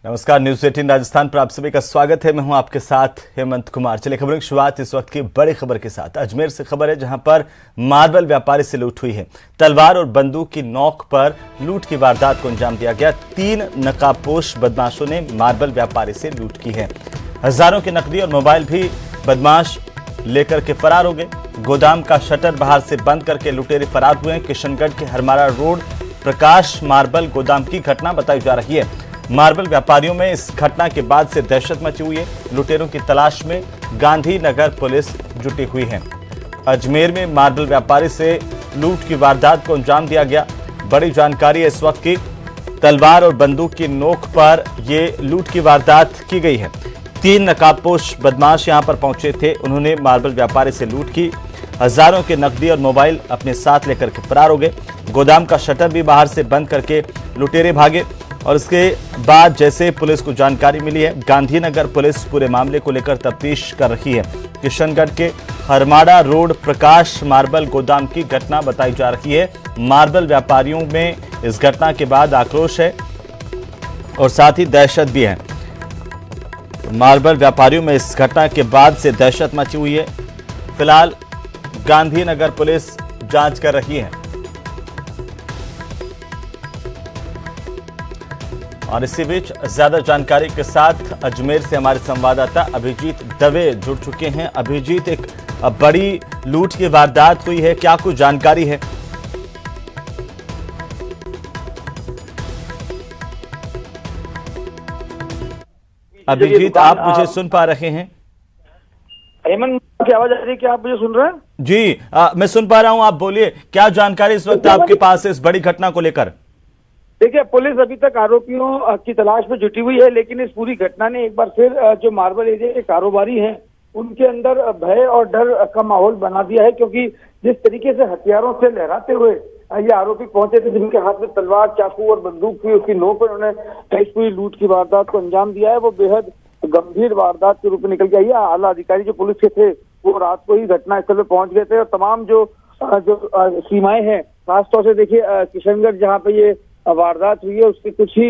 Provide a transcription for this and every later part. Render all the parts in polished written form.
नमस्कार, न्यूज 18 राजस्थान पर आप सभी का स्वागत है। मैं हूं आपके साथ हेमंत कुमार। चलिए खबरों की शुरुआत इस वक्त की बड़ी खबर के साथ। अजमेर से खबर है, जहां पर मार्बल व्यापारी से लूट हुई है। तलवार और बंदूक की नोक पर लूट की वारदात को अंजाम दिया गया। 3 नकाबपोश बदमाशों ने मार्बल व्यापारी से लूट की है। हजारों की नकदी और मोबाइल भी बदमाश लेकर के फरार हो गए। गोदाम का शटर बाहर से बंद करके लुटेरे फरार हुए हैं। किशनगढ़ के हरमारा रोड प्रकाश मार्बल गोदाम की घटना बताई जा रही है। मार्बल व्यापारियों में इस घटना के बाद से दहशत मची हुई है। लुटेरों की तलाश में गांधीनगर पुलिस जुटी हुई है। अजमेर में मार्बल व्यापारी से लूट की वारदात को अंजाम दिया गया। बड़ी जानकारी है इस वक्त की। तलवार और बंदूक की नोक पर यह लूट की वारदात की गई है। 3 नकाबपोश बदमाश यहां पर पहुंचे थे। उन्होंने मार्बल व्यापारी से लूट की। हजारों के नकदी और मोबाइल अपने साथ लेकर के फरार हो गए। गोदाम का शटर भी बाहर से बंद करके लुटेरे भागे। और इसके बाद जैसे पुलिस को जानकारी मिली है, गांधीनगर पुलिस पूरे मामले को लेकर तफ्तीश कर रही है। किशनगढ़ के हरमाड़ा रोड प्रकाश मार्बल गोदाम की घटना बताई जा रही है। मार्बल व्यापारियों में इस घटना के बाद आक्रोश है और साथ ही दहशत भी है। मार्बल व्यापारियों में इस घटना के बाद से दहशत मची हुई है। फिलहाल गांधीनगर पुलिस जांच कर रही है। और इसी बीच ज्यादा जानकारी के साथ अजमेर से हमारे संवाददाता अभिजीत दवे जुड़ चुके हैं। अभिजीत, एक बड़ी लूट की वारदात हुई है, क्या कुछ जानकारी है? अभिजीत, आप मुझे सुन पा रहे हैं? हेमंत की आवाज आ रही है, क्या आप मुझे सुन रहे हैं? जी, मैं सुन पा रहा हूं। आप बोलिए, क्या जानकारी इस वक्त आपके पास है इस बड़ी घटना को लेकर? देखिए, पुलिस अभी तक आरोपियों की तलाश में जुटी हुई है, लेकिन इस पूरी घटना ने एक बार फिर जो मार्बल एरिया के कारोबारी हैं उनके अंदर भय और डर का माहौल बना दिया है। क्योंकि जिस तरीके से हथियारों से लहराते हुए ये आरोपी पहुंचे थे, जिनके हाथ में तलवार, चाकू और बंदूक थी, उसकी नोक पर उन्होंने इस पूरी लूट की वारदात को अंजाम दिया है, वो बेहद गंभीर वारदात के रूप में निकल के आई है। आला अधिकारी जो पुलिस के थे वो रात को ही घटनास्थल पर पहुंच गए थे और तमाम जो सीमाएं हैं, खासतौर से देखिए किशनगढ़ जहाँ पे ये वारदात हुई है उसके कुछ ही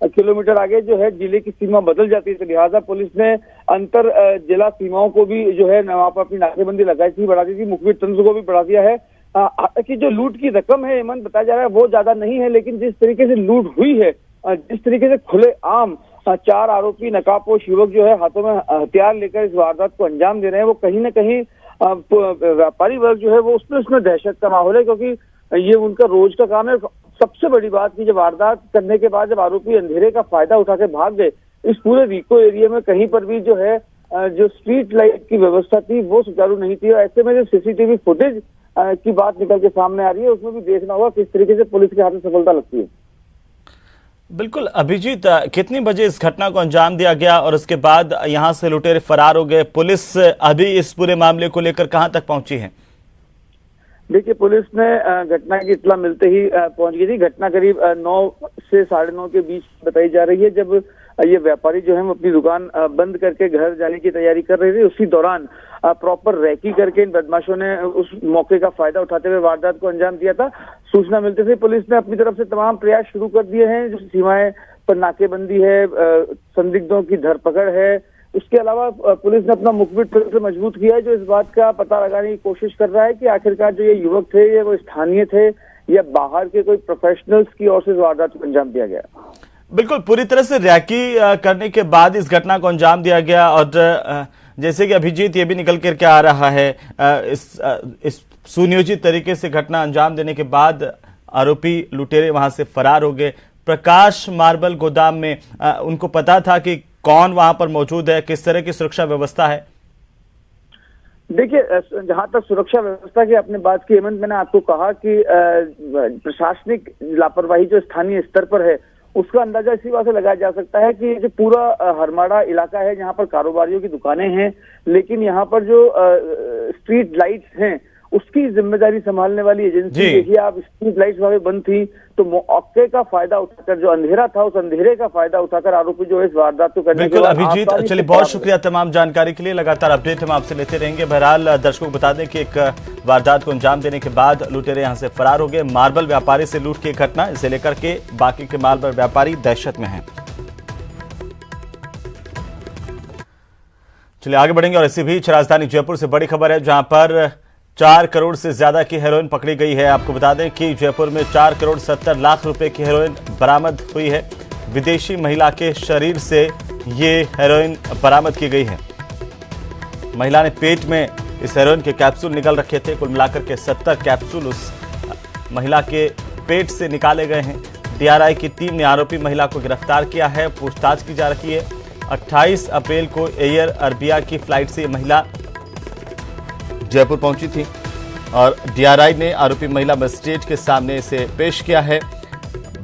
किलोमीटर आगे जो है जिले की सीमा बदल जाती है। तो लिहाजा पुलिस ने अंतर जिला सीमाओं को भी जो है वहां पर अपनी नाकेबंदी लगाई थी, बढ़ा दी थी, मुखबिर तंत्र को भी बढ़ा दिया है। कि जो लूट की रकम है हेमंत बताया जा रहा है वो ज्यादा नहीं है, लेकिन जिस तरीके से लूट हुई है, जिस तरीके से खुले आम 4 आरोपी नकाबपोश युवक जो है हाथों में हथियार लेकर इस वारदात को अंजाम दे रहे हैं, वो कहीं ना कहीं व्यापारी वर्ग जो है वो उसमें दहशत का माहौल है। क्योंकि ये उनका रोज का काम है। सबसे बड़ी बात की जब वारदात करने के बाद जब आरोपी अंधेरे का फायदा उठा के भाग गए, इस पूरे रीको एरिया में कहीं पर भी जो है जो स्ट्रीट लाइट की व्यवस्था थी वो सुचारू नहीं थी। और ऐसे में जो सीसीटीवी फुटेज की बात निकल के सामने आ रही है, उसमें भी देखना होगा किस तरीके से पुलिस के हाथ में सफलता लगती है। बिल्कुल अभिजीत, कितनी बजे इस घटना को अंजाम दिया गया और उसके बाद यहां से लुटेरे फरार हो गए? पुलिस अभी इस पूरे मामले को लेकर कहां तक पहुंची है? देखिए, पुलिस ने घटना की इत्तला मिलते ही पहुंच गई थी। घटना करीब 9 से 9:30 के बीच बताई जा रही है, जब ये व्यापारी जो है वो अपनी दुकान बंद करके घर जाने की तैयारी कर रहे थे। उसी दौरान प्रॉपर रैकी करके इन बदमाशों ने उस मौके का फायदा उठाते हुए वारदात को अंजाम दिया था। सूचना मिलते से पुलिस ने अपनी तरफ से तमाम प्रयास शुरू कर दिए हैं। जो सीमाएं पर नाकेबंदी है, संदिग्धों की धरपकड़ है, इसके अलावा पुलिस ने अपना मुखबिर तंत्र मजबूत किया है, जो इस बात का पता लगाने की कोशिश कर रहा है कि आखिरकार जो ये युवक थे ये वो स्थानीय थे या बाहर के कोई प्रोफेशनल्स की ओर से इस वारदात को अंजाम दिया गया। बिल्कुल, पूरी तरह से रैकी करने के बाद इस घटना को अंजाम दिया गया। और जैसे कि अभिजीत ये भी निकल कर आ रहा है, इस सुनियोजित तरीके से घटना अंजाम देने के बाद आरोपी लुटेरे वहां से फरार हो गए। प्रकाश मार्बल गोदाम में उनको पता था कि कौन वहां पर मौजूद है, किस तरह की सुरक्षा व्यवस्था है? देखिए, जहां तक सुरक्षा व्यवस्था की आपने बात की हेमंत, मैंने आपको कहा कि प्रशासनिक लापरवाही जो स्थानीय स्तर पर है उसका अंदाजा इसी बात से लगाया जा सकता है कि जो पूरा हरमाड़ा इलाका है यहाँ पर कारोबारियों की दुकानें हैं, लेकिन यहाँ पर जो स्ट्रीट लाइट्स हैं उसकी जिम्मेदारी संभालने वाली एजेंसी, देखिए आप, स्ट्रीट लाइट्स वहां बंद थी तो मौके का फायदा उठाकर, जो अंधेरा था उस अंधेरे का फायदा उठाकर आरोपी जो है इस वारदात को करने के बाद। अभिजीत, चलिए बहुत शुक्रिया तमाम जानकारी के लिए। लगातार अपडेट हम आपसे लेते रहेंगे। बहरहाल दर्शकों को बता दें कि एक वारदात को अंजाम देने के बाद लुटेरे यहां से फरार हो गए। मार्बल व्यापारी से लूट की घटना, इसे लेकर के बाकी के मार्बल व्यापारी दहशत में हैं। चलिए आगे बढ़ेंगे और इसी बीच राजधानी जयपुर से बड़ी खबर है, जहां पर 4 करोड़ से ज्यादा की हेरोइन पकड़ी गई है। आपको बता दें कि जयपुर में 4 करोड़ 70 लाख रुपए की हेरोइन बरामद हुई है। विदेशी महिला के शरीर से ये हेरोइन बरामद की गई है। महिला ने पेट में इस हेरोइन के कैप्सूल निकल रखे थे। कुल मिलाकर के 70 कैप्सूल उस महिला के पेट से निकाले गए हैं। डीआरआई की टीम ने आरोपी महिला को गिरफ्तार किया है, पूछताछ की जा रही है। 28 अप्रैल को एयर अरबिया की फ्लाइट से महिला जयपुर पहुंची थी और डीआरआई ने आरोपी महिला मजिस्ट्रेट के सामने इसे पेश किया है।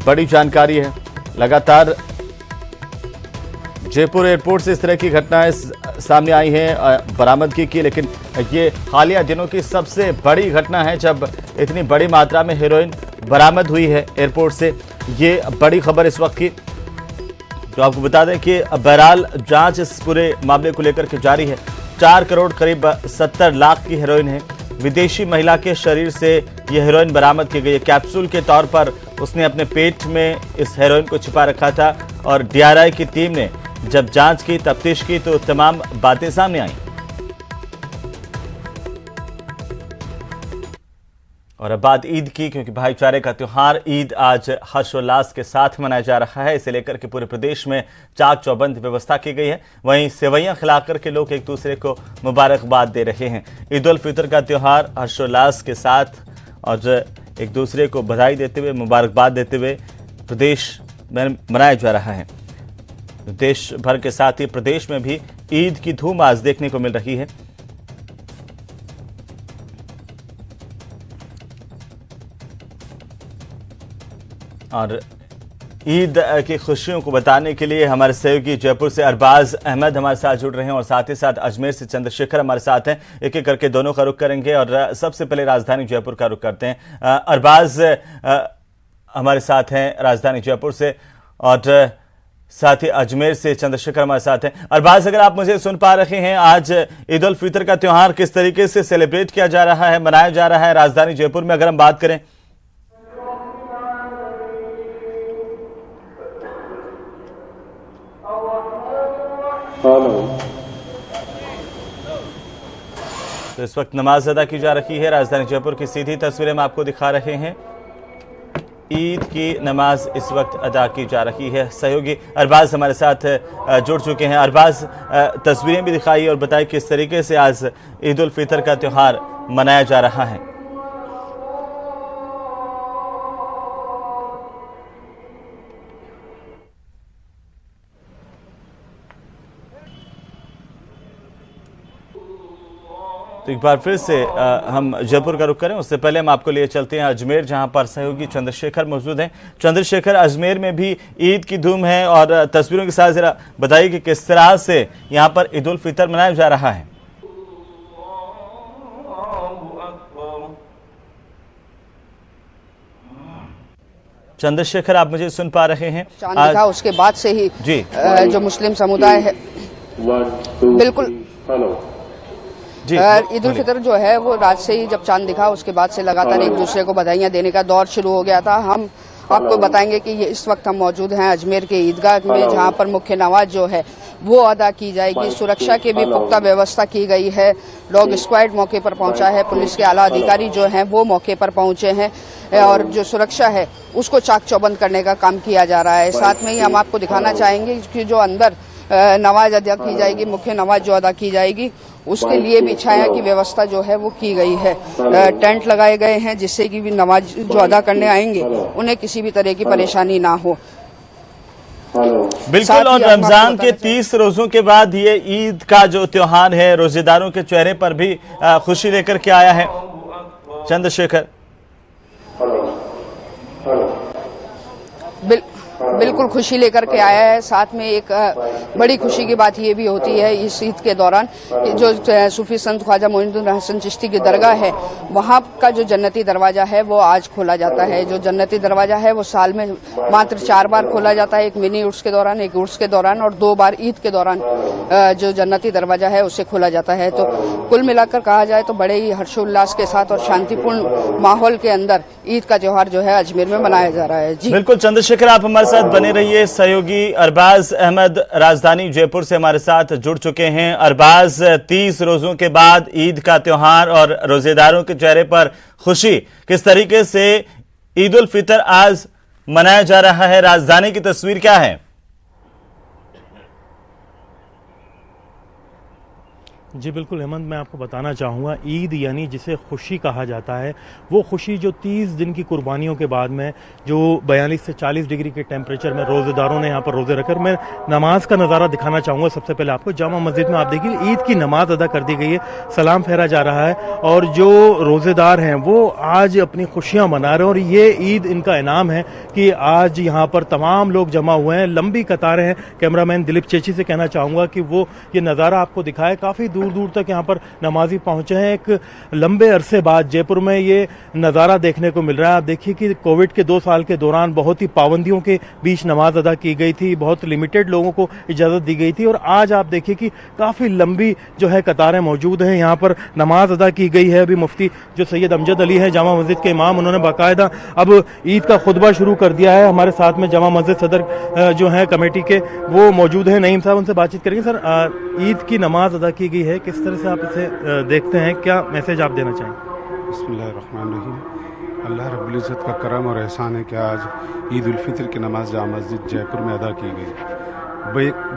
बड़ी जानकारी है। लगातार जयपुर एयरपोर्ट से इस तरह की घटनाएं सामने आई हैं बरामदगी की, लेकिन ये हालिया दिनों की सबसे बड़ी घटना है जब इतनी बड़ी मात्रा में हेरोइन बरामद हुई है एयरपोर्ट से। ये बड़ी खबर इस वक्त की। तो आपको बता दें कि बहरहाल जांच इस पूरे मामले को लेकर के जारी है। 4 करोड़ करीब 70 लाख की हेरोइन है। विदेशी महिला के शरीर से यह हेरोइन बरामद की गई है। कैप्सूल के तौर पर उसने अपने पेट में इस हेरोइन को छिपा रखा था और डीआरआई की टीम ने जब जांच की, तफ्तीश की तो तमाम बातें सामने आई। और अब बात ईद की, क्योंकि भाईचारे का त्योहार ईद आज हर्षोल्लास के साथ मनाया जा रहा है। इसे लेकर के पूरे प्रदेश में चाक चौबंद व्यवस्था की गई है। वहीं सेवैयां खिलाकर के लोग एक दूसरे को मुबारकबाद दे रहे हैं। ईद उल फितर का त्योहार हर्षोल्लास के साथ और एक दूसरे को बधाई देते हुए, मुबारकबाद देते हुए प्रदेश में मनाया जा रहा है। देश भर के साथ ही प्रदेश में भी ईद की धूम आज देखने को मिल रही है। और ईद की खुशियों को बताने के लिए हमारे सहयोगी जयपुर से अरबाज अहमद हमारे साथ जुड़ रहे हैं और साथ ही साथ अजमेर से चंद्रशेखर हमारे साथ हैं। एक एक करके दोनों का रुख करेंगे और सबसे पहले राजधानी जयपुर का रुख करते हैं। अरबाज हमारे साथ हैं राजधानी जयपुर से और साथ ही अजमेर से चंद्रशेखर हमारे साथ हैं। अरबाज, अगर आप मुझे सुन पा रहे हैं, आज ईद उल फितर का त्योहार किस तरीके से सेलिब्रेट किया जा रहा है, मनाया जा रहा है राजधानी जयपुर में, अगर हम बात करें? तो इस वक्त नमाज अदा की जा रही है। राजधानी जयपुर की सीधी तस्वीरें हम आपको दिखा रहे हैं। ईद की नमाज इस वक्त अदा की जा रही है। सहयोगी अरबाज हमारे साथ जुड़ चुके हैं। अरबाज, तस्वीरें भी दिखाई और बताइए किस तरीके से आज ईद उल फितर का त्योहार मनाया जा रहा है। तो एक बार फिर से हम जयपुर का रुख करें, उससे पहले हम आपको लिए चलते हैं अजमेर, जहां पर सहयोगी चंद्रशेखर मौजूद हैं। चंद्रशेखर, अजमेर में भी ईद की धूम है और तस्वीरों के साथ जरा बताइए कि किस तरह से यहां पर ईद उल फितर मनाया जा रहा है। चंद्रशेखर, आप मुझे सुन पा रहे हैं? चांद था उसके बाद से ही जी जो मुस्लिम समुदाय है बिल्कुल ईद उल फितर जो है वो रात से ही जब चांद दिखा उसके बाद से लगातार एक दूसरे को बधाइयां देने का दौर शुरू हो गया था। हम आपको बताएंगे कि ये इस वक्त हम मौजूद हैं अजमेर के ईदगाह में, जहां पर मुख्य नमाज जो है वो अदा की जाएगी। सुरक्षा की भी पुख्ता व्यवस्था की गई है। डॉग स्क्वाड मौके पर पहुंचा है, पुलिस के आला अधिकारी जो हैं वो मौके पर पहुंचे हैं और जो सुरक्षा है उसको चाक चौबंद करने का काम किया जा रहा है। साथ में ही हम आपको दिखाना चाहेंगे कि जो अंदर नमाज अदा की जाएगी, मुख्य नमाज जो अदा की जाएगी, उसके लिए भी छाया की व्यवस्था जो है वो की गई है। टेंट लगाए गए हैं जिससे कि भी नमाज जो अदा करने आएंगे उन्हें किसी भी तरह की परेशानी ना हो। बिल्कुल, और रमजान के 30 रोजों के बाद ये ईद का जो त्योहार है, रोजेदारों के चेहरे पर भी खुशी लेकर के आया है। चंद्रशेखर, बिल्कुल खुशी लेकर के आया है। साथ में एक बड़ी खुशी की बात ये भी होती है इस ईद के दौरान कि जो सूफी संत ख्वाजा मोइनुद्दीन हसन चिश्ती की दरगाह है, वहाँ का जो जन्नती दरवाजा है वो आज खोला जाता है। जो जन्नती दरवाजा है वो साल में मात्र 4 बार खोला जाता है, एक मिनी उर्स के दौरान, एक उर्स के दौरान और 2 बार ईद के दौरान जो जन्नती दरवाजा है उसे खोला जाता है। तो कुल मिलाकर कहा जाए तो बड़े ही हर्षोल्लास के साथ और शांतिपूर्ण माहौल के अंदर ईद का त्योहार जो है अजमेर में मनाया जा रहा है। जी बिल्कुल चंद्रशेखर, आप हमारे साथ बने रहिए। सहयोगी अरबाज अहमद राजधानी जयपुर से हमारे साथ जुड़ चुके हैं। अरबाज, 30 रोजों के बाद ईद का त्योहार और रोजेदारों के चेहरे पर खुशी, किस तरीके से ईद उल फितर आज मनाया जा रहा है, राजधानी की तस्वीर क्या है? जी बिल्कुल हेमंत, मैं आपको बताना चाहूँगा, ईद यानी जिसे खुशी कहा जाता है, वो खुशी जो 30 दिन की कुर्बानियों के बाद में जो 42 से 40 डिग्री के टेम्परेचर में रोज़ेदारों ने यहाँ पर रोज़े रखकर, मैं नमाज का नज़ारा दिखाना चाहूँगा। सबसे पहले आपको जामा मस्जिद में आप देखिए ईद की नमाज अदा कर दी गई है, सलाम फेरा जा रहा है और जो रोज़ेदार हैं वो आज अपनी खुशियाँ मना रहे हैं और ये ईद इनका इनाम है कि आज यहाँ पर तमाम लोग जमा हुए हैं, लंबी कतारें हैं। कैमरामैन दिलीप चेची से कहना चाहूँगा कि वो ये नज़ारा आपको दिखाए, काफ़ी दूर दूर तक यहाँ पर नमाजी पहुंचे हैं। एक लंबे अरसे बाद जयपुर में ये नज़ारा देखने को मिल रहा है। आप देखिए कि कोविड के 2 साल के दौरान बहुत ही पाबंदियों के बीच नमाज अदा की गई थी, बहुत लिमिटेड लोगों को इजाज़त दी गई थी और आज आप देखिए कि काफ़ी लंबी जो है कतारें मौजूद हैं। यहाँ पर नमाज अदा की गई है। अभी मुफ्ती जो सैयद अमजद अली है जामा मस्जिद के इमाम, उन्होंने बाकायदा अब ईद का खुतबा शुरू कर दिया है। हमारे साथ में जामा मस्जिद सदर जो है कमेटी के वो मौजूद हैं, नईम साहब, उनसे बातचीत करेंगे। सर, ईद की नमाज अदा की गई है, किस तरह से आप इसे देखते हैं, क्या मैसेज आप देना चाहेंगे? बिस्मिल्लाहिर्रहमानिर्रहीम। अल्लाह रब्बुल इज़्ज़त का करम और एहसान है कि आज ईद उल फितर की नमाज जामा मस्जिद जयपुर में अदा की गई।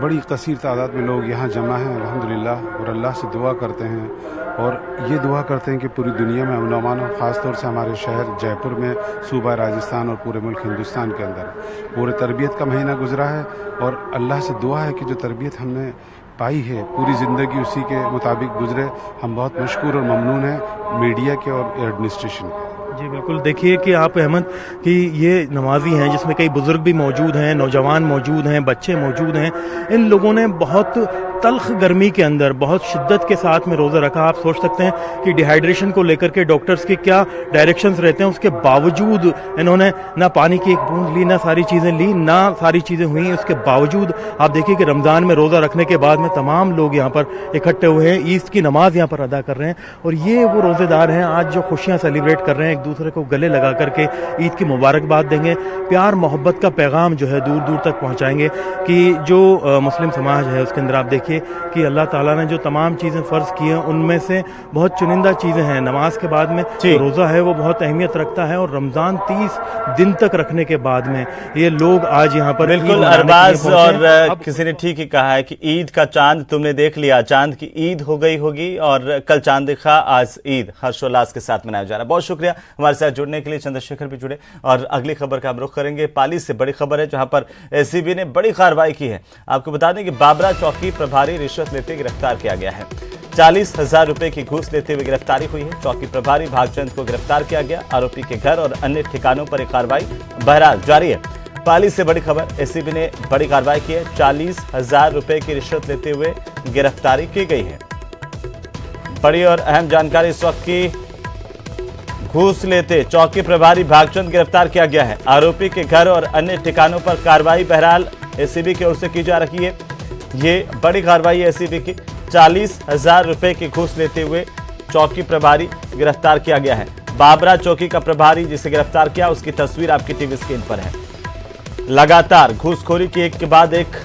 बड़ी कसीर तादाद में लोग यहाँ जमा हैं अल्हम्दुलिल्लाह, और अल्लाह से दुआ करते हैं और ये दुआ करते हैं कि पूरी दुनिया में अमन अमान हो, ख़ासतौर से हमारे शहर जयपुर में, सूबा राजस्थान और पूरे मुल्क हिंदुस्तान के अंदर पूरे तरबियत का महीना गुजरा है और अल्लाह से दुआ है कि जो तरबियत हमने पाई है पूरी ज़िंदगी उसी के मुताबिक गुजरे। हम बहुत मशकूर और ममनून हैं मीडिया के और एडमिनिस्ट्रेशन के। जी बिल्कुल, देखिए कि आप अहमद कि ये नमाजी हैं जिसमें कई बुजुर्ग भी मौजूद हैं, नौजवान मौजूद हैं, बच्चे मौजूद हैं। इन लोगों ने बहुत तल्ख गर्मी के अंदर बहुत शिद्दत के साथ में रोज़ा रखा। आप सोच सकते हैं कि डिहाइड्रेशन को लेकर के डॉक्टर्स के क्या डायरेक्शंस रहते हैं, उसके बावजूद इन्होंने ना पानी की एक बूंद ली, ना सारी चीज़ें ली, ना सारी चीज़ें हुई। उसके बावजूद आप देखिए कि रमज़ान में रोज़ा रखने के बाद में तमाम लोग यहाँ पर इकट्ठे हुए हैं, ईद की नमाज यहाँ पर अदा कर रहे हैं और ये वो रोज़ेदार हैं आज जो खुशियाँ सेलिब्रेट कर रहे हैं, एक दूसरे को गले लगा करके ईद की मुबारकबाद देंगे, प्यार मोहब्बत का पैगाम जो है दूर दूर तक पहुँचाएंगे। कि जो मुस्लिम समाज है उसके अंदर आप देखिए कि अल्लाह ताला ने जो तमाम चीज़ें फ़र्ज की हैं उनमें से बहुत चुनिंदा चीज़ें हैं। नमाज के बाद में रोज़ा है वो बहुत अहमियत रखता है और रमज़ान 30 दिन तक रखने के बाद में ये लोग आज यहाँ पर बिल्कुल अरबाज, और किसी ने ठीक ही कहा है कि ईद का चांद तुमने देख लिया, चांद की ईद हो गई होगी और कल चांद दिखा, आज ईद हर्षोल्लास के साथ मनाया जा रहा है। बहुत शुक्रिया हमारे साथ जुड़ने के लिए। चंद्रशेखर भी जुड़े और अगली खबर का हम रुख करेंगे। पाली से बड़ी खबर है जहां पर एसीबी ने बड़ी कार्रवाई की है। आपको बता दें कि बाबरा चौकी प्रभारी रिश्वत लेते गिरफ्तार किया गया है। 40,000 रुपए की घूस लेते हुए गिरफ्तारी हुई है। चौकी प्रभारी भागचंद को गिरफ्तार किया गया। आरोपी के घर और अन्य ठिकानों पर एक कार्रवाई बहरहाल जारी है। पाली से बड़ी खबर, एसीबी ने बड़ी कार्रवाई की है। 40,000 रुपए की रिश्वत लेते हुए गिरफ्तारी की गई है। बड़ी और अहम जानकारी इस वक्त की, घूस लेते चौकी प्रभारी भागचंद गिरफ्तार किया गया है। आरोपी के घर और अन्य ठिकानों पर कार्रवाई बहरहाल एसीबी की ओर से की जा रही है। ये बड़ी कार्रवाई है एसीबी की। 40,000 रुपए की घूस लेते हुए चौकी प्रभारी गिरफ्तार किया गया है। बाबरा चौकी का प्रभारी जिसे गिरफ्तार किया उसकी तस्वीर आपकी टीवी स्क्रीन पर है। लगातार घूसखोरी की एक के बाद एक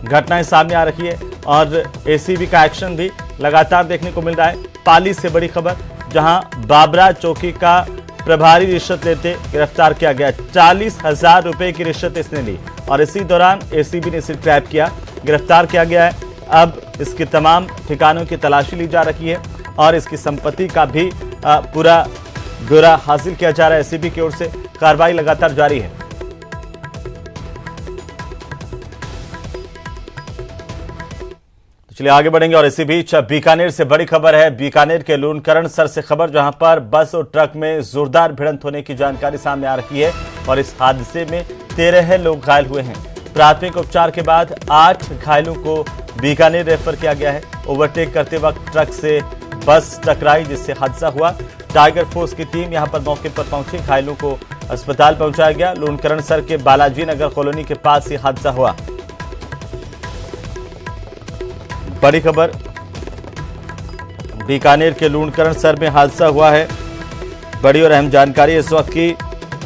घटनाएं सामने आ रही है और एसीबी का एक्शन भी लगातार देखने को मिल रहा है। पाली से बड़ी खबर, जहां बाबरा चौकी का प्रभारी रिश्वत लेते गिरफ्तार किया गया। 40,000 रुपए की रिश्वत इसने ली और इसी दौरान एसीबी ने इसे ट्रैप किया, गिरफ्तार किया गया है। अब इसके तमाम ठिकानों की तलाशी ली जा रही है और इसकी संपत्ति का भी पूरा ब्यौरा हासिल किया जा रहा है। एसीबी की ओर से कार्रवाई लगातार जारी है। चलिए आगे बढ़ेंगे और इसी बीच बीकानेर से बड़ी खबर है। बीकानेर के लूणकरणसर से खबर, जहां पर बस और ट्रक में जोरदार भिड़ंत होने की जानकारी सामने आ रही है और इस हादसे में 13 लोग घायल हुए हैं। प्राथमिक उपचार के बाद 8 घायलों को बीकानेर रेफर किया गया है। ओवरटेक करते वक्त ट्रक से बस टकराई जिससे हादसा हुआ। टाइगर फोर्स की टीम यहां पर मौके पर पहुंची, घायलों को अस्पताल पहुंचाया गया। लूणकरणसर के बालाजी नगर कॉलोनी के पास ये हादसा हुआ। बड़ी खबर, बीकानेर के लूणकरणसर में हादसा हुआ है। बड़ी और अहम जानकारी इस वक्त की,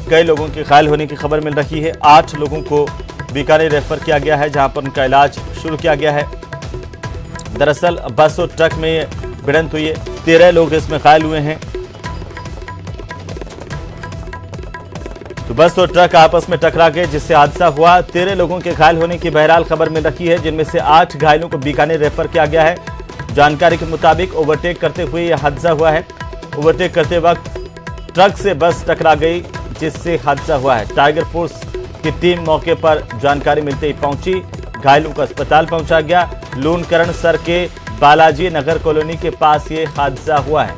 कई लोगों के घायल होने की खबर मिल रही है। 8 लोगों को बीकानेर रेफर किया गया है, जहां पर उनका इलाज शुरू किया गया है। दरअसल बस और ट्रक में भिड़ंत हुई है, 13 लोग इसमें घायल हुए हैं। तो बस और ट्रक आपस में टकरा गए, जिससे हादसा हुआ। 13 लोगों के घायल होने की बहरहाल खबर मिल रही है, जिनमें से 8 घायलों को बीकानेर रेफर किया गया है। जानकारी के मुताबिक ओवरटेक करते हुए यह हादसा हुआ है। ओवरटेक करते वक्त ट्रक से बस टकरा गई, जिससे हादसा हुआ है। टाइगर फोर्स की टीम मौके पर जानकारी मिलते ही पहुंची, घायलों को अस्पताल पहुंचा गया। लूनकरण सर के बालाजी नगर कॉलोनी के पास ये हादसा हुआ है।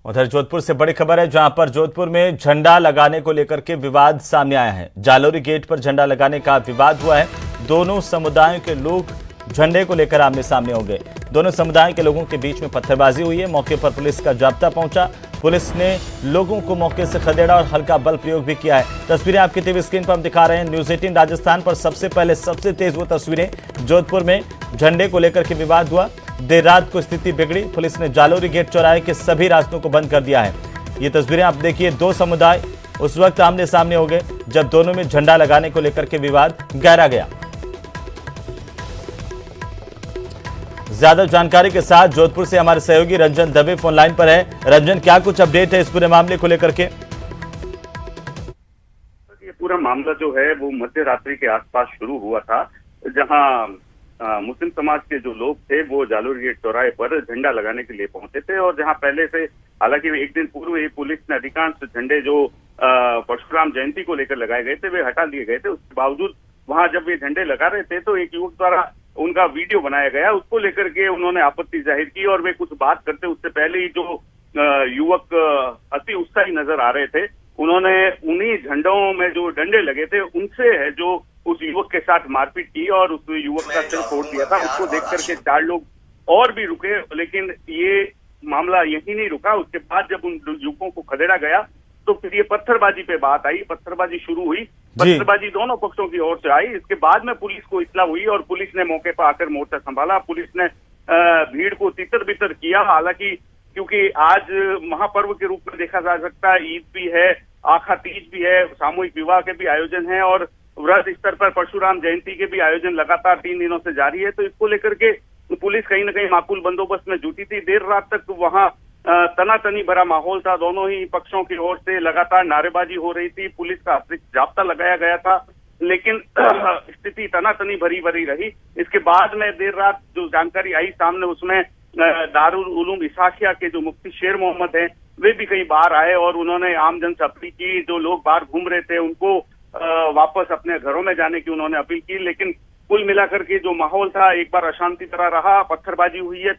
उधर जोधपुर से बड़ी खबर है, जहां पर जोधपुर में झंडा लगाने को लेकर के विवाद सामने आया है। जालोरी गेट पर झंडा लगाने का विवाद हुआ है। दोनों समुदायों के लोग झंडे को लेकर आमने सामने हो गए। दोनों समुदाय के लोगों के बीच में पत्थरबाजी हुई है। मौके पर पुलिस का जाब्ता पहुंचा। पुलिस ने लोगों को मौके से खदेड़ा और हल्का बल प्रयोग भी किया है। तस्वीरें आपकी टीवी स्क्रीन पर हम दिखा रहे हैं। न्यूज़ 18 राजस्थान पर सबसे पहले सबसे तेज वो तस्वीरें। जोधपुर में झंडे को लेकर के विवाद हुआ। देर रात को स्थिति बिगड़ी। पुलिस ने जालोरी गेट चौराहे के सभी रास्तों को बंद कर दिया है। ये तस्वीरें आप देखिए, दो समुदाय उस वक्त आमने सामने हो गए जब दोनों में झंडा लगाने को लेकर के विवाद गहरा गया। ज्यादा जानकारी के साथ जोधपुर से हमारे सहयोगी रंजन दवे फोन लाइन पर है। रंजन, क्या कुछ अपडेट है इस पूरे मामले को लेकर के? ये पूरा मामला जो है वो मध्य रात्रि के आसपास शुरू हुआ था, जहां मुस्लिम समाज के जो लोग थे वो जालोरी गेट चौराहे पर झंडा लगाने के लिए पहुंचे थे। और जहां पहले से, हालांकि एक दिन पूर्व ही पुलिस ने अधिकांश झंडे जो परशुराम जयंती को लेकर लगाए गए थे वे हटा लिए गए थे। उसके बावजूद वहां जब ये झंडे लगा रहे थे तो एक युवक द्वारा उनका वीडियो बनाया गया, उसको लेकर के उन्होंने आपत्ति जाहिर की। और वे कुछ बात करते उससे पहले ही जो युवक अति उत्साही नजर आ रहे थे, उन्होंने उन्हीं झंडों में जो डंडे लगे थे उनसे है जो उस युवक के साथ मारपीट की और उस युवक का सिर तोड़ दिया था। उसको देख करके 4 लोग और भी रुके, लेकिन ये मामला यही नहीं रुका। उसके बाद जब उन युवकों को खदेड़ा गया तो फिर ये पत्थरबाजी पे बात आई, पत्थरबाजी शुरू हुई। पत्थरबाजी दोनों पक्षों की ओर से आई। इसके बाद में पुलिस को इत्तला हुई और पुलिस ने मौके पर आकर मोर्चा संभाला। पुलिस ने भीड़ को तितर बितर किया। हालांकि क्योंकि आज महापर्व के रूप में देखा जा सकता है, ईद भी है, आखा तीज भी है, सामूहिक विवाह के भी आयोजन है और वृहद स्तर पर परशुराम जयंती के भी आयोजन लगातार 3 दिनों से जारी है। तो इसको लेकर के पुलिस कहीं न कहीं माकूल बंदोबस्त में जुटी थी। देर रात तक वहां तनातनी भरा माहौल था। दोनों ही पक्षों की ओर से लगातार नारेबाजी हो रही थी। पुलिस का अतिरिक्त जाब्ता लगाया गया था, लेकिन स्थिति तनातनी भरी रही। इसके बाद में देर रात जो जानकारी आई सामने, उसमें दारुल उलूम इसाखिया के जो मुफ्ती शेर मोहम्मद हैं वे भी कई बार आए और उन्होंने आमजन से अपील की। जो लोग बाहर घूम रहे थे उनको वापस अपने घरों में जाने की उन्होंने अपील की। लेकिन कुल मिलाकर के जो माहौल था एक बार अशांति तरह रहा। पत्थरबाजी हुई है।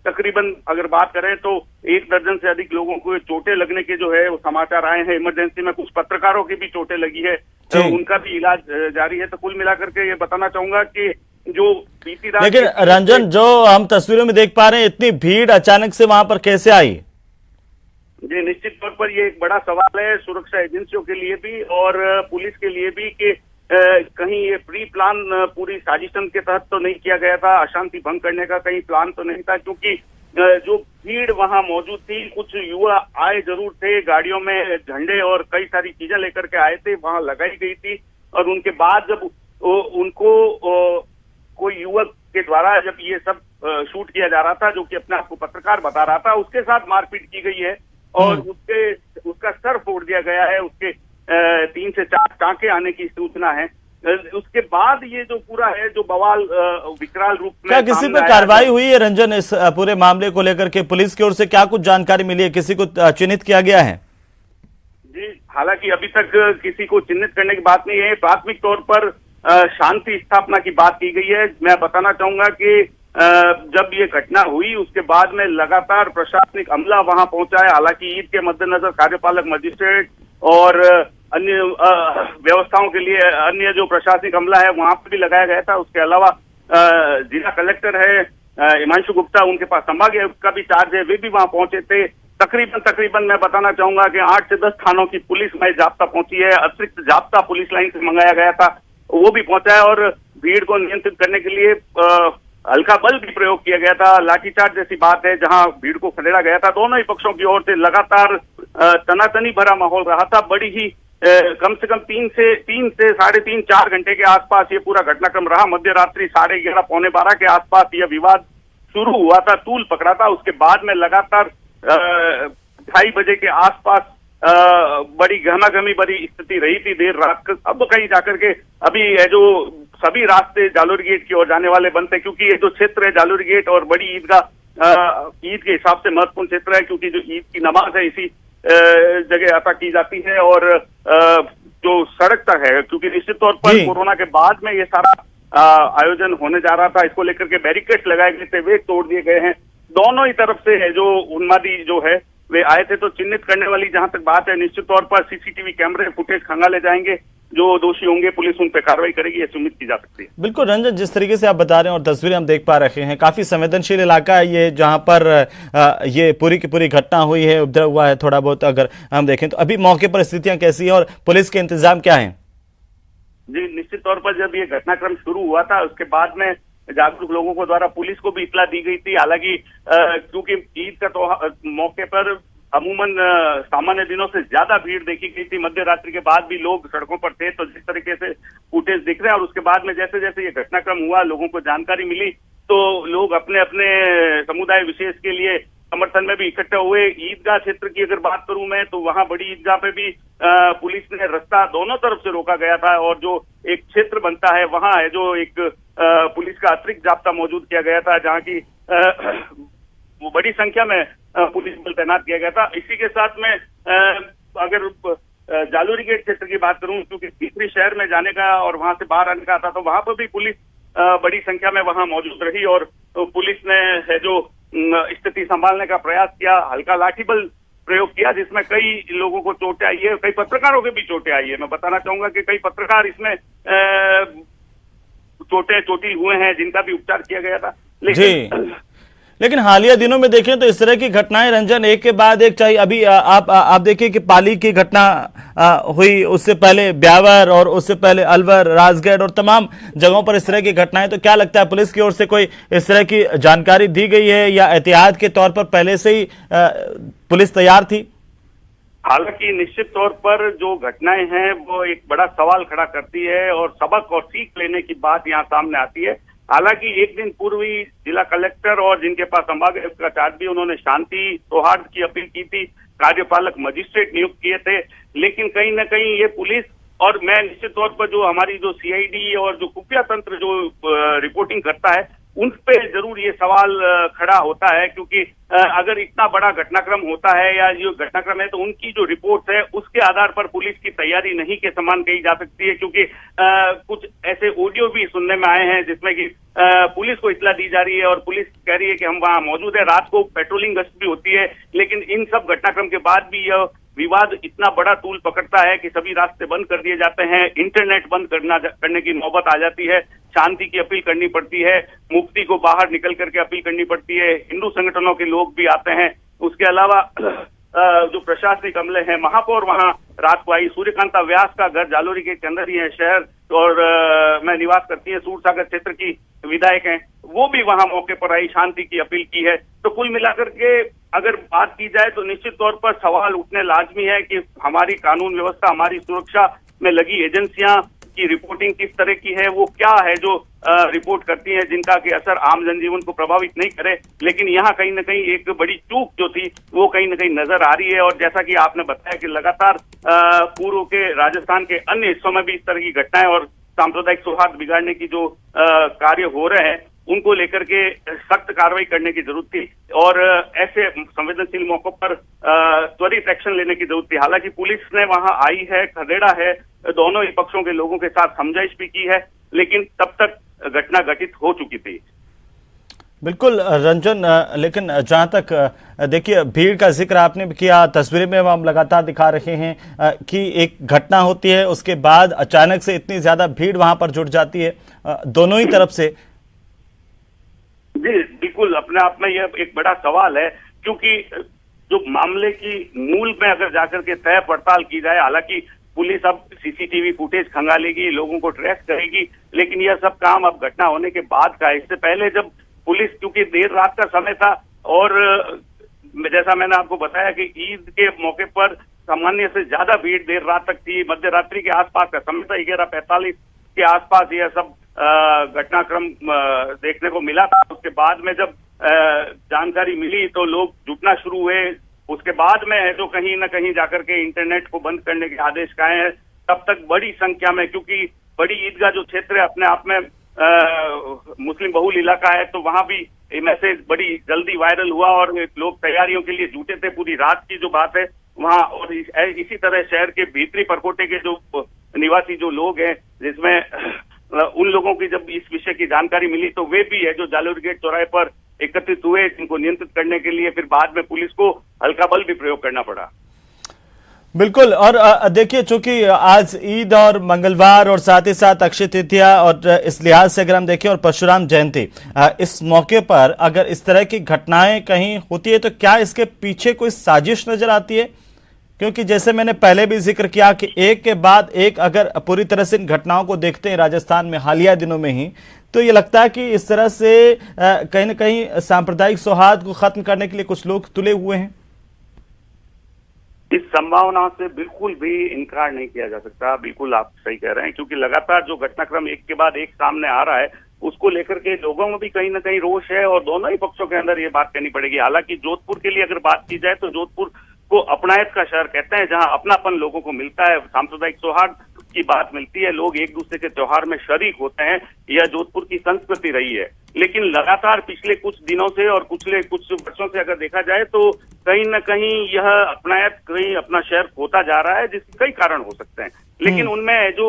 तकरीबन अगर बात करें तो 1 दर्जन से अधिक लोगों को चोटें लगने के जो है वो समाचार आए हैं। इमरजेंसी में कुछ पत्रकारों की भी चोटें लगी है, तो उनका भी इलाज जारी है। तो कुल मिलाकर के ये बताना चाहूंगा कि जो बीती रात, लेकिन रंजन, जो हम तस्वीरों में देख पा रहे हैं, इतनी भीड़ अचानक से वहां पर कैसे आई? जी, निश्चित तौर पर ये एक बड़ा सवाल है सुरक्षा एजेंसियों के लिए भी और पुलिस के लिए भी कि कहीं ये प्री प्लान पूरी साजिशन के तहत तो नहीं किया गया था। अशांति भंग करने का कहीं प्लान तो नहीं था, क्योंकि जो भीड़ वहां मौजूद थी, कुछ युवा आए जरूर थे, गाड़ियों में झंडे और कई सारी चीजें लेकर के आए थे, वहां लगाई गई थी। और उनके बाद जब उनको कोई युवक के द्वारा जब ये सब शूट किया जा रहा था, जो कि अपने आप को पत्रकार बता रहा था, उसके साथ मारपीट की गई है और उसका सर फोड़ दिया गया है। उसके 3 से 4 टांके आने की सूचना है। उसके बाद ये जो पूरा है, जो बवाल विकराल रूप में, क्या किसी पर कार्रवाई हुई है रंजन इस पूरे मामले को लेकर के? पुलिस की ओर से क्या कुछ जानकारी मिली है? किसी को चिन्हित किया गया है? जी, हालांकि अभी तक किसी को चिन्हित करने की बात नहीं है। प्राथमिक तौर पर शांति स्थापना की बात की गई है। मैं बताना चाहूंगा कि जब ये घटना हुई उसके बाद में लगातार प्रशासनिक अमला वहां पहुंचा है। हालांकि ईद के मद्देनजर कार्यपालक मजिस्ट्रेट और अन्य व्यवस्थाओं के लिए अन्य जो प्रशासनिक अमला है वहां पर भी लगाया गया था। उसके अलावा जिला कलेक्टर है हिमांशु गुप्ता, उनके पास संभागीय का भी चार्ज है, वे भी वहां पहुंचे थे। तकरीबन मैं बताना चाहूंगा कि 8 से 10 थानों की पुलिस में जाब्ता पहुंची है। अतिरिक्त जाब्ता पुलिस लाइन से मंगाया गया था, वो भी पहुंचा है और भीड़ को नियंत्रित करने के लिए हल्का बल भी प्रयोग किया गया था। लाठीचार्ज जैसी बात है, जहां भीड़ को खदेड़ा गया था। दोनों ही पक्षों की ओर से लगातार तनातनी भरा माहौल रहा था। बड़ी ही कम से कम 3 से 3.5 4 घंटे के आसपास ये पूरा घटनाक्रम रहा। मध्य रात्रि 11:30 पौने 12 के आसपास यह विवाद शुरू हुआ था, तूल पकड़ा था। उसके बाद में लगातार 2:30 बजे के आसपास बड़ी गहमागहमी भरी स्थिति रही थी देर रात। अब कहीं जाकर के अभी ये जो सभी रास्ते जालोरी गेट की ओर जाने वाले बंद थे, क्योंकि ये जो क्षेत्र है जालोरी गेट और बड़ी ईदगाह ईद के हिसाब से महत्वपूर्ण क्षेत्र है, क्योंकि जो ईद की नमाज है इसी जगह अता की जाती है। और जो सड़क तक है, क्योंकि निश्चित तौर पर कोरोना के बाद में ये सारा आयोजन होने जा रहा था, इसको लेकर के बैरिकेड्स लगाए गए थे, वे तोड़ दिए गए हैं। दोनों ही तरफ से है जो उन्मादी जो है वे आए थे। तो चिन्हित करने वाली जहां तक बात है, निश्चित तौर पर सीसीटीवी कैमरे फुटेज खंगाले जाएंगे, जो दोषी होंगे पुलिस उन पर कार्रवाई करेगी, ऐसी उम्मीद की जा सकती है। बिल्कुल रंजन, जिस तरीके से आप बता रहे हैं और तस्वीरें हम देख पा रहे हैं, काफी संवेदनशील इलाका है ये, जहां पर ये पूरी की पूरी घटना हुई है, उपद्रव हुआ है थोड़ा बहुत। अगर हम देखें तो अभी मौके पर स्थितियां कैसी है और पुलिस के इंतजाम क्या है? जी, निश्चित तौर पर जब ये घटनाक्रम शुरू हुआ था उसके बाद में जागरूक लोगों को द्वारा पुलिस को भी इत्तला दी गई थी। हालांकि क्योंकि ईद का मौके पर अमूमन सामान्य दिनों से ज्यादा भीड़ देखी गई थी, मध्य रात्रि के बाद भी लोग सड़कों पर थे। तो जिस तरीके से फुटेज दिख रहे हैं और उसके बाद में जैसे जैसे ये घटनाक्रम हुआ, लोगों को जानकारी मिली, तो लोग अपने अपने समुदाय विशेष के लिए समर्थन में भी इकट्ठे हुए। ईदगाह क्षेत्र की अगर बात करूं मैं, तो वहां बड़ी ईदगाह पे भी पुलिस ने रास्ता दोनों तरफ से रोका गया था, और जो एक क्षेत्र बनता है वहां है जो एक पुलिस का अतिरिक्त जाब्ता मौजूद किया गया था, जहां की वो बड़ी संख्या में पुलिस बल तैनात किया गया था। इसी के साथ में अगर जालोरी गेट क्षेत्र की बात करूं, क्योंकि तीसरी शहर में जाने का और वहां से बाहर आने का था, तो वहां पर भी पुलिस बड़ी संख्या में वहां मौजूद रही, और तो पुलिस ने है जो स्थिति संभालने का प्रयास किया। हल्का लाठी बल प्रयोग किया, जिसमें कई लोगों को चोटें आई है, कई पत्रकारों के भी चोटें आई है। मैं बताना चाहूंगा कि कई पत्रकार इसमें चोटी हुए हैं, जिनका भी उपचार किया गया था। लेकिन हालिया दिनों में देखें तो इस तरह की घटनाएं रंजन एक के बाद एक, चाहे अभी आप देखिए कि पाली की घटना हुई, उससे पहले ब्यावर और उससे पहले अलवर, राजगढ़ और तमाम जगहों पर इस तरह की घटनाएं। तो क्या लगता है पुलिस की ओर से कोई इस तरह की जानकारी दी गई है या एहतियात के तौर पर पहले से ही पुलिस तैयार थी? हालांकि निश्चित तौर पर जो घटनाएं हैं वो एक बड़ा सवाल खड़ा करती है, और सबक और सीख लेने की बात यहाँ सामने आती है। हालांकि एक दिन पूर्व ही जिला कलेक्टर और जिनके पास संभाग आयुक्त का चार्ज भी, उन्होंने शांति सौहार्द की अपील की थी, कार्यपालक मजिस्ट्रेट नियुक्त किए थे। लेकिन कहीं न कहीं ये पुलिस, और मैं निश्चित तौर पर जो हमारी जो सीआईडी और जो खुफिया तंत्र जो रिपोर्टिंग करता है, उन पे जरूर ये सवाल खड़ा होता है, क्योंकि अगर इतना बड़ा घटनाक्रम होता है या जो घटनाक्रम है, तो उनकी जो रिपोर्ट है उसके आधार पर पुलिस की तैयारी नहीं के समान कही जा सकती है। क्योंकि कुछ ऐसे ऑडियो भी सुनने में आए हैं जिसमें कि पुलिस को इत्तला दी जा रही है और पुलिस कह रही है कि हम वहां मौजूद है, रात को पेट्रोलिंग गश्त भी होती है। लेकिन इन सब घटनाक्रम के बाद भी यह विवाद इतना बड़ा तूल पकड़ता है कि सभी रास्ते बंद कर दिए जाते हैं, इंटरनेट बंद करने की नौबत आ जाती है, शांति की अपील करनी पड़ती है, मुफ्ती को बाहर निकल करके अपील करनी पड़ती है, हिंदू संगठनों के लोग भी आते हैं। उसके अलावा जो प्रशासनिक अमले हैं, महापौर वहां रात को आई, सूर्यकांता व्यास का घर जालोरी गेट के अंदर ही है शहर, और मैं निवास करती है, सूरसागर क्षेत्र की विधायक हैं, वो भी वहां मौके पर आई, शांति की अपील की है। तो कुल मिलाकर के अगर बात की जाए तो निश्चित तौर पर सवाल उठने लाजमी है कि हमारी कानून व्यवस्था, हमारी सुरक्षा में लगी एजेंसियां की रिपोर्टिंग किस तरह की है, वो क्या है जो रिपोर्ट करती है, जिनका कि असर आम जनजीवन को प्रभावित नहीं करे। लेकिन यहाँ कहीं न कहीं एक बड़ी चूक जो थी वो कहीं न कहीं नजर आ रही है। और जैसा कि आपने बताया कि लगातार पूर्व के राजस्थान के अन्य हिस्सों में भी इस तरह की घटनाएं और सांप्रदायिक सौहार्द बिगाड़ने की जो कार्य हो रहे हैं, उनको लेकर के सख्त कार्रवाई करने की जरूरत थी, और ऐसे संवेदनशील मौकों पर त्वरित एक्शन लेने की जरूरत थी। हालांकि पुलिस ने वहां आई है, खदेड़ा है, दोनों ही पक्षों के लोगों के साथ समझाइश भी की है, लेकिन तब तक घटना घटित हो चुकी थी। बिल्कुल रंजन, लेकिन जहां तक देखिए भीड़ का जिक्र आपने भी किया, तस्वीरें में हम लगातार दिखा रहे हैं कि एक घटना होती है, उसके बाद अचानक से इतनी ज्यादा भीड़ वहां पर जुट जाती है दोनों ही तरफ से। जी बिल्कुल, अपने आप में यह एक बड़ा सवाल है, क्योंकि जो मामले की मूल में अगर जाकर के तय पड़ताल की जाए, हालांकि पुलिस अब सीसीटीवी फुटेज खंगालेगी, लोगों को ट्रेस करेगी, लेकिन यह सब काम अब घटना होने के बाद का है। इससे पहले जब पुलिस, क्योंकि देर रात का समय था और जैसा मैंने आपको बताया कि ईद के मौके पर सामान्य से ज्यादा भीड़ देर रात तक थी। मध्य रात्रि के आसपास का समय था, 11:45 के आसपास यह सब घटनाक्रम देखने को मिला था। उसके बाद में जब जानकारी मिली तो लोग जुटना शुरू हुए। उसके बाद में है जो कहीं न कहीं जाकर के इंटरनेट को बंद करने के आदेश आए हैं। तब तक बड़ी संख्या में, क्योंकि बड़ी ईदगाह जो क्षेत्र है अपने आप में मुस्लिम बहुल इलाका है, तो वहां भी मैसेज बड़ी जल्दी वायरल हुआ और लोग तैयारियों के लिए जुटे थे। पूरी रात की जो बात है वहां, और इसी तरह शहर के भीतरी परकोटे के जो निवासी जो लोग हैं, जिसमें उन लोगों की जब इस विषय की जानकारी मिली तो वे भी है जो जालोर गेट चौराहे पर एकत्रित हुए, जिनको नियंत्रित करने के लिए फिर बाद में पुलिस को हल्का बल भी प्रयोग करना पड़ा। बिल्कुल। और देखिए, चूंकि आज ईद और मंगलवार और साथ ही साथ अक्षय तृतीया, और इस लिहाज से अगर हम देखें और परशुराम जयंती, इस मौके पर अगर इस तरह की घटनाएं कहीं होती है तो क्या इसके पीछे कोई साजिश नजर आती है? क्योंकि जैसे मैंने पहले भी जिक्र किया कि एक के बाद एक अगर पूरी तरह से इन घटनाओं को देखते हैं राजस्थान में हालिया दिनों में ही, तो ये लगता है कि इस तरह से कहीं ना कहीं सांप्रदायिक सौहार्द को खत्म करने के लिए कुछ लोग तुले हुए हैं। इस संभावना से बिल्कुल भी इनकार नहीं किया जा सकता। बिल्कुल आप सही कह रहे हैं, क्योंकि लगातार जो घटनाक्रम एक के बाद एक सामने आ रहा है उसको लेकर के लोगों में भी कहीं ना कहीं रोष है, और दोनों ही पक्षों के अंदर ये बात कहनी पड़ेगी। हालांकि जोधपुर के लिए अगर बात की जाए तो जोधपुर को अपनायत का शहर कहते हैं, जहां अपनापन लोगों को मिलता है, सांप्रदायिक सौहार्द की बात मिलती है, लोग एक दूसरे के त्योहार में शरीक होते हैं। यह जोधपुर की संस्कृति रही है। लेकिन लगातार पिछले कुछ दिनों से और पिछले कुछ वर्षों से अगर देखा जाए तो कहीं न कहीं यह अपनायत कहीं अपना शहर खोता जा रहा है, जिसके कई कारण हो सकते हैं। लेकिन उनमें जो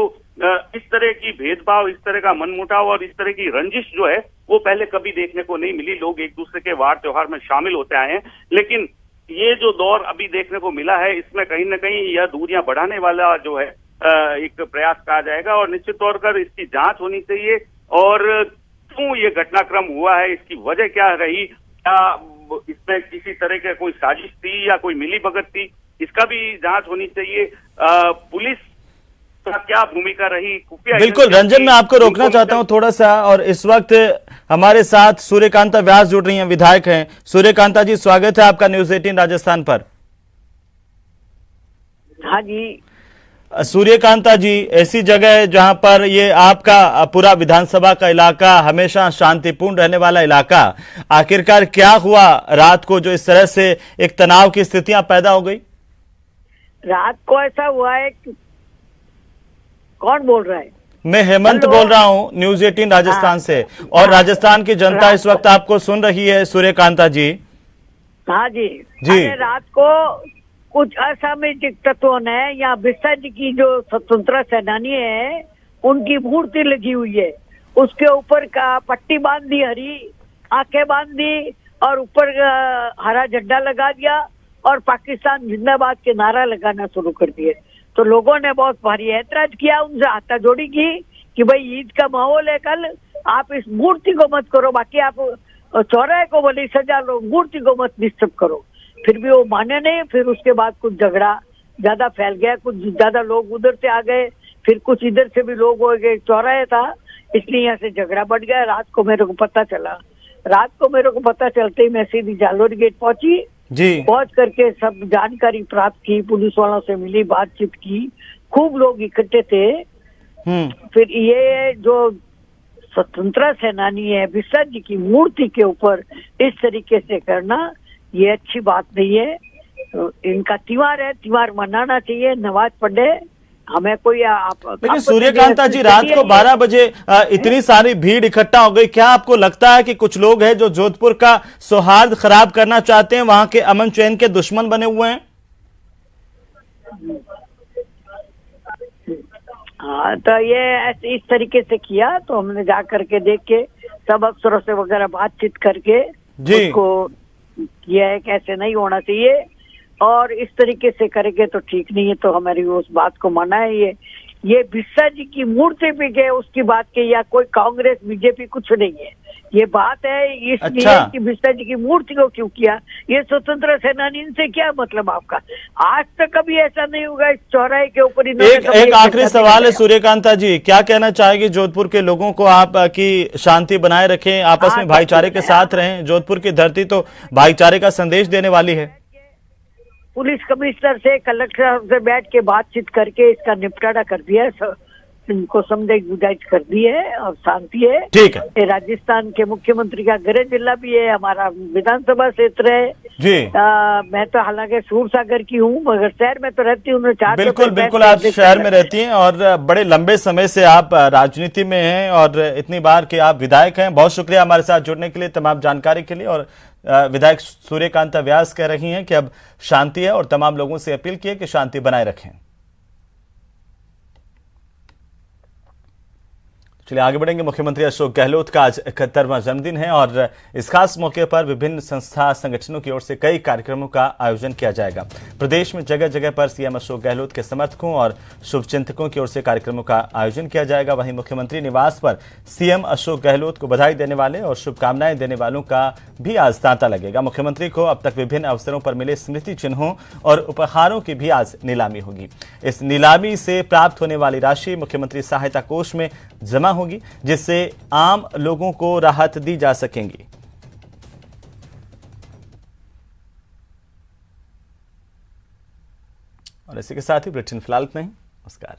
इस तरह की भेदभाव, इस तरह का मनमुटाव और इस तरह की रंजिश जो है वो पहले कभी देखने को नहीं मिली। लोग एक दूसरे के वार त्योहार में शामिल होते आए हैं, लेकिन ये जो दौर अभी देखने को मिला है इसमें कहीं न कहीं यह दूरियां बढ़ाने वाला जो है एक प्रयास कहा जाएगा, और निश्चित तौर पर इसकी जांच होनी चाहिए। और क्यों ये घटनाक्रम हुआ है, इसकी वजह क्या रही, क्या इसमें किसी तरह का कोई साजिश थी या कोई मिलीभगत थी, इसका भी जांच होनी चाहिए। पुलिस का क्या भूमिका रही। बिल्कुल रंजन, मैं आपको रोकना चाहता हूं थोड़ा सा, और इस वक्त हमारे साथ सूर्यकांता व्यास जुड़ रही हैं, विधायक हैं। सूर्यकांता जी, स्वागत है आपका न्यूज 18 राजस्थान पर। हाँ जी। सूर्यकांता जी, ऐसी जगह है जहां पर ये आपका पूरा विधानसभा का इलाका हमेशा शांतिपूर्ण रहने वाला इलाका, आखिरकार क्या हुआ रात को जो इस तरह से एक तनाव की स्थितियां पैदा हो गई? रात को ऐसा हुआ है कि कौन बोल रहा है? मैं हेमंत बोल रहा हूं न्यूज 18 राजस्थान से, और राजस्थान की जनता इस वक्त आपको सुन रही है सूर्यकांता जी। हाँ जी जी। रात को कुछ असामाजिक तत्वों ने या बिस्सा जी की जो स्वतंत्रता सेनानी है उनकी मूर्ति लगी हुई है, उसके ऊपर का पट्टी बांध दी, हरी आंखें बांध दी, और ऊपर हरा झंडा लगा दिया और पाकिस्तान जिंदाबाद के नारा लगाना शुरू कर दिए। तो लोगों ने बहुत भारी ऐतराज किया, उनसे हाथाजोड़ी की कि भाई ईद का माहौल है, कल आप इस मूर्ति को मत करो, बाकी आप चौराहे को भले सजा लो, मूर्ति को मत डिस्टर्ब करो। फिर भी वो माने नहीं। फिर उसके बाद कुछ झगड़ा ज्यादा फैल गया, कुछ ज्यादा लोग उधर से आ गए, फिर कुछ इधर से भी लोग हो गए। चौराहे था इसलिए यहाँ से झगड़ा बढ़ गया। रात को मेरे को पता चलते ही मैं सीधी जालोर गेट पहुंची जी। पहुंच करके सब जानकारी प्राप्त की, पुलिस वालों से मिली, बातचीत की, खूब लोग इकट्ठे थे। फिर ये जो स्वतंत्रता सेनानी है बिस्सा जी की मूर्ति के ऊपर इस तरीके से करना ये अच्छी बात नहीं है। इनका त्योहार है, त्योहार मनाना चाहिए, नमाज पढ़े, हमें कोई लेकिन सूर्यकांता जी, रात को 12 बजे इतनी सारी भीड़ इकट्ठा हो गई, क्या आपको लगता है कि कुछ लोग हैं जो जोधपुर का सौहार्द खराब करना चाहते हैं, वहां के अमन चैन के दुश्मन बने हुए हैं? हाँ, तो ये इस तरीके से किया तो हमने जा करके देख के सब अफसरों से वगैरह बातचीत करके उसको किया है कि ऐसे नहीं होना चाहिए, और इस तरीके से करेंगे तो ठीक नहीं है। तो हमारी उस बात को माना है। ये बिस्सा जी की मूर्ति पे गए उसकी बात की, या कोई कांग्रेस बीजेपी कुछ नहीं है। ये बात है इसलिए अच्छा। कि बिस्सा जी की मूर्ति को क्यों किया, ये स्वतंत्र सेनानी से क्या मतलब आपका? आज तक कभी ऐसा नहीं होगा इस चौराहे के ऊपर। एक आखिरी सवाल है सूर्यकांता जी, क्या कहना चाहेंगे जोधपुर के लोगों को आप की शांति बनाए रखें, आपस में भाईचारे के साथ रहें? जोधपुर की धरती तो भाईचारे का संदेश देने वाली है। पुलिस कमिश्नर से, कलेक्टर से बैठ के बातचीत करके इसका निपटारा कर दिया है, इनको समझाइश बुझाइश कर दी है और शांति है। ठीक है। ये राजस्थान के मुख्यमंत्री का गृह जिला भी है, हमारा विधानसभा क्षेत्र है जी। मैं तो हालांकि सूरसागर की हूँ, मगर शहर में तो रहती हूँ। बिल्कुल बिल्कुल, आप शहर में रहती हैं और बड़े लंबे समय से आप राजनीति में हैं और इतनी बार के आप विधायक हैं। बहुत शुक्रिया हमारे साथ जुड़ने के लिए, तमाम जानकारी के लिए। और विधायक सूर्यकांता व्यास कह रही हैं कि अब शांति है और तमाम लोगों से अपील की है कि शांति बनाए रखें। चलिए आगे बढ़ेंगे। मुख्यमंत्री अशोक गहलोत का आज 71वां जन्मदिन है और इस खास मौके पर विभिन्न संस्था संगठनों की ओर से कई कार्यक्रमों का आयोजन किया जाएगा। प्रदेश में जगह जगह पर सीएम अशोक गहलोत के समर्थकों और शुभचिंतकों की ओर से कार्यक्रमों का आयोजन किया जाएगा। वहीं मुख्यमंत्री निवास पर सीएम अशोक गहलोत को बधाई देने वाले और शुभकामनाएं देने वालों का भी आज तांता लगेगा। मुख्यमंत्री को अब तक विभिन्न अवसरों पर मिले स्मृति चिन्हों और उपहारों की भी आज नीलामी होगी। इस नीलामी से प्राप्त होने वाली राशि मुख्यमंत्री सहायता कोष में जमा होगी, जिससे आम लोगों को राहत दी जा सकेगी। और इसी के साथ ही बुलेटिन फिलहाल में नमस्कार।